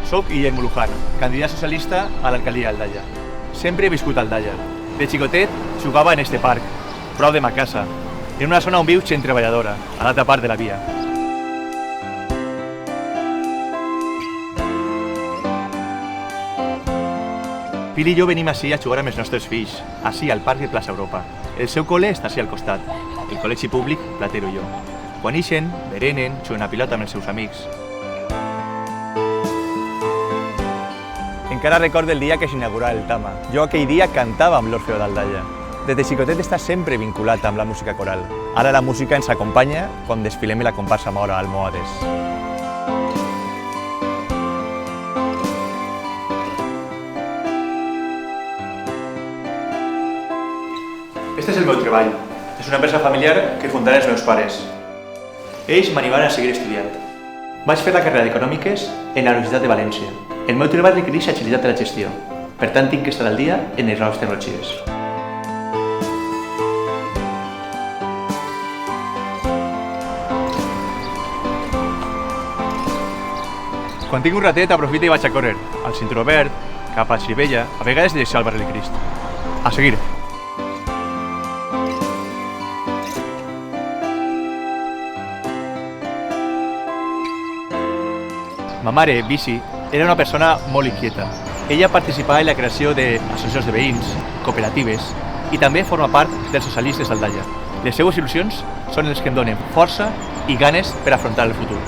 Soc Guillermo Luján, candidat socialista a l'alcaldia d'Aldaia. Sempre he viscut a Aldaia. De xicotet jugava en este parc, prop de ma casa, en una zona on viu gent treballadora, a l'altra part de la via. Pil i jo venim ací a jugar amb els nostres fills, ací al parc de Plaça Europa. El seu col·le està ací al costat, el col·legi públic Platero i jo. Quan ixen, berenen, juguen a pilota amb els seus amics. Encara recordo el dia que s'inaugurava el Tama. Jo aquell dia cantava amb l'Orfeo d'Aldaia. Des de xicotet està sempre vinculat amb la música coral. Ara la música ens acompanya quan desfilem la comparsa Mora a Almohades. Este és el meu treball. És una empresa familiar que fundaren els meus pares. Ells m'animaren a seguir estudiant. Vaig fer la carrera d'Econòmiques en la Universitat de València. El meu treball requereix agilitat de la gestió, per tant tinc que estar al dia en les noves tecnologies. Quan tinc un ratet aprofito i vaig a córrer, al Cinturó Verd, cap a Xirivella, a vegades direcció al barri del Crist. A seguir! Ma mare, Bici, era una persona molt inquieta. Ella participava en la creació d'associacions de veïns, cooperatives i també forma part dels socialistes d'Aldaia. Les seues il·lusions són les que em donen força i ganes per afrontar el futur.